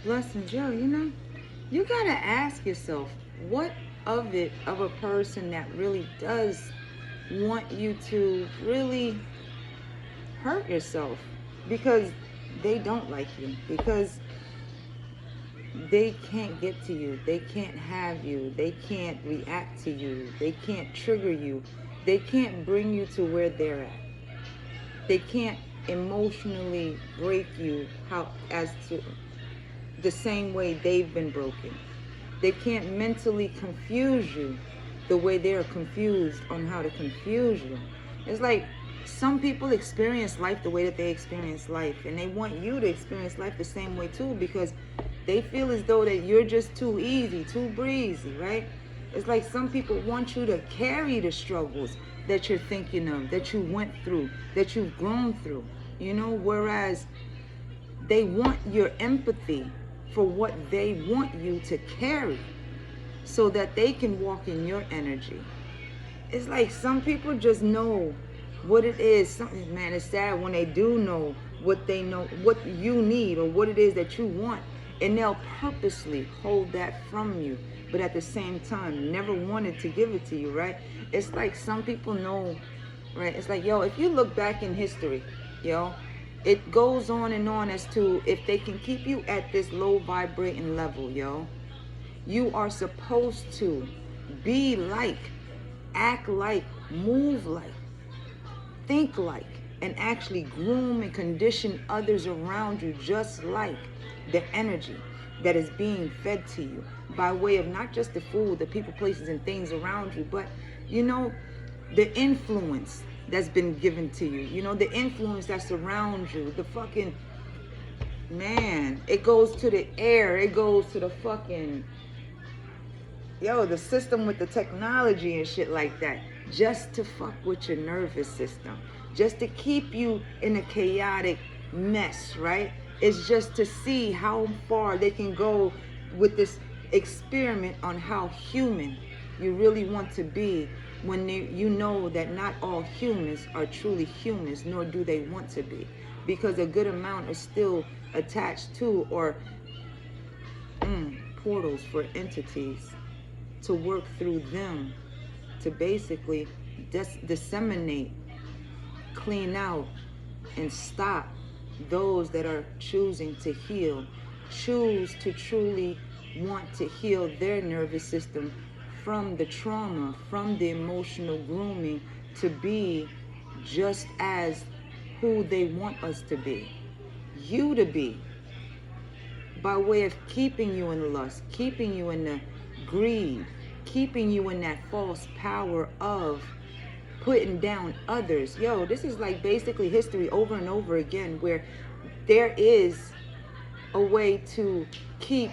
Blessings, yo, you gotta ask yourself, what of it of a person that really does want you to really hurt yourself because they don't like you, because they can't get to you, they can't have you, they can't react to you, they can't trigger you, they can't bring you to where they're at, they can't emotionally break you how as to the same way they've been broken. They can't mentally confuse you the way they're confused on how to confuse you. It's like some people experience life the way that they experience life, and they want you to experience life the same way too, because they feel as though that you're just too easy, too breezy, right? It's like some people want you to carry the struggles that you're thinking of, that you went through, that you've grown through, whereas they want your empathy for what they want you to carry so that they can walk in your energy. It's like some people just know what it is. Something, man, it's sad when they do know what they know, what you need or what it is that you want, and they'll purposely hold that from you, but at the same time, never wanted to give it to you, right? It's like some people know, right? It's like, yo, if you look back in history, yo, it goes on and on as to if they can keep you at this low vibrating level, yo, you are supposed to be like, act like, move like, think like, and actually groom and condition others around you just like the energy that is being fed to you by way of not just the food, the people, places, and things around you, but the influence that's been given to you, the influence that surrounds you, the fucking, man, it goes to the air, it goes to the fucking, the system with the technology and shit like that, just to fuck with your nervous system, just to keep you in a chaotic mess, right? It's just to see how far they can go with this experiment on how human you really want to be, when you know that not all humans are truly humans, nor do they want to be, because a good amount are still attached to or portals for entities to work through them, to basically disseminate, clean out, and stop those that are choosing to heal, choose to truly want to heal their nervous system from the trauma, from the emotional grooming, to be just as who they want us to be, you to be, by way of keeping you in lust, keeping you in the greed, keeping you in that false power of putting down others. Yo, this is like basically history over and over again, where there is a way to keep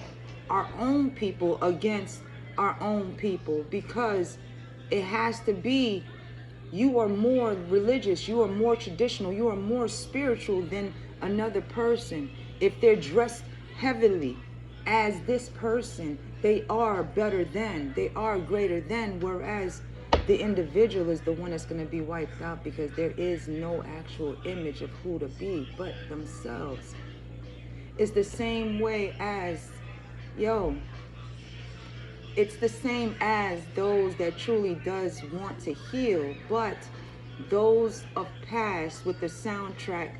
our own people against our own people, because it has to be, you are more religious, you are more traditional, you are more spiritual than another person. If they're dressed heavily as this person, they are better than, they are greater than, whereas the individual is the one that's going to be wiped out, because there is no actual image of who to be but themselves. It's the same way as, yo, it's the same as those that truly does want to heal, but those of past with the soundtrack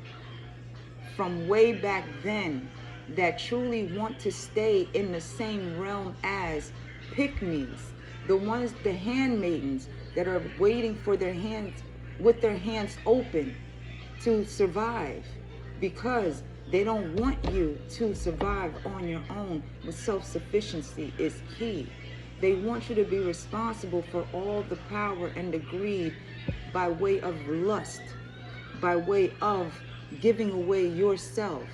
from way back then that truly want to stay in the same realm as pick-me's, the ones, the handmaidens that are waiting for their hands, with their hands open to survive, because they don't want you to survive on your own. With self-sufficiency is key. They want you to be responsible for all the power and the greed by way of lust, by way of giving away yourself.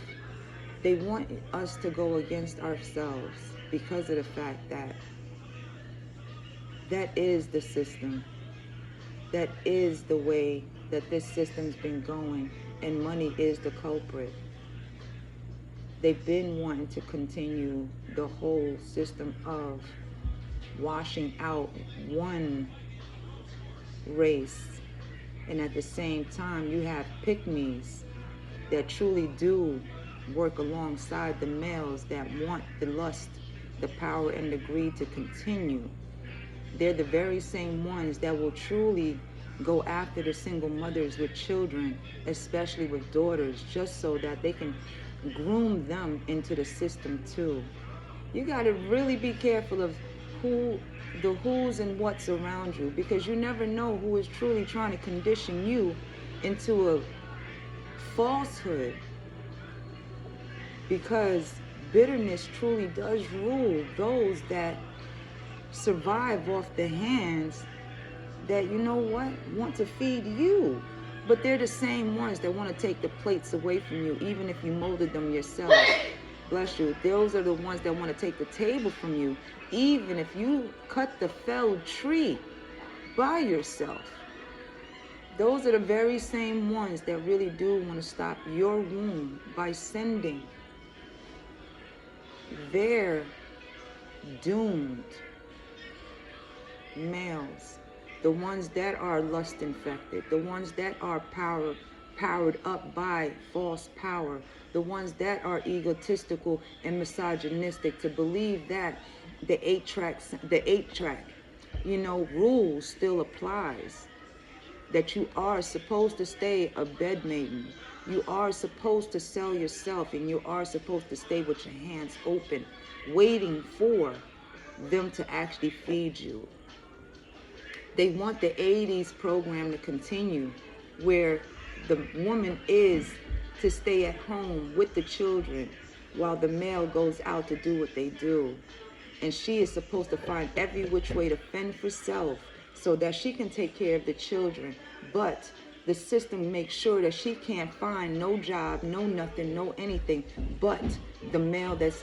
They want us to go against ourselves because of the fact that that is the system. That is the way that this system's been going, and money is the culprit. They've been wanting to continue the whole system of washing out one race, and at the same time you have pick-me's that truly do work alongside the males that want the lust, the power, and the greed to continue. They're the very same ones that will truly go after the single mothers with children, especially with daughters, just so that they can groom them into the system too. You got to really be careful of who, the who's and what's around you, because you never know who is truly trying to condition you into a falsehood, because bitterness truly does rule those that survive off the hands that, you know what, want to feed you. But they're the same ones that want to take the plates away from you, even if you molded them yourself. Bless you. Those are the ones that want to take the table from you, even if you cut the felled tree by yourself. Those are the very same ones that really do want to stop your womb by sending their doomed males, the ones that are lust infected, the ones that are powered up by false power, the ones that are egotistical and misogynistic to believe that the eight track, rule still applies. That you are supposed to stay a bedmaiden. You are supposed to sell yourself, and you are supposed to stay with your hands open, waiting for them to actually feed you. They want the 80s program to continue, where the woman is to stay at home with the children while the male goes out to do what they do. And she is supposed to find every which way to fend for self so that she can take care of the children. But the system makes sure that she can't find no job, no nothing, no anything, but the male that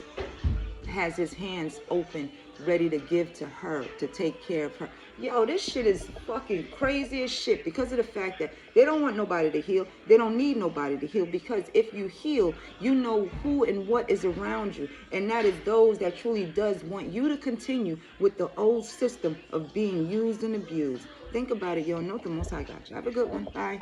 has his hands open, ready to give to her, to take care of her. Yo, this shit is fucking crazy as shit, because of the fact that they don't want nobody to heal. They don't need nobody to heal, because if you heal, you know who and what is around you. And that is those that truly does want you to continue with the old system of being used and abused. Think about it, yo. Know the Most High got you. Have a good one. Bye.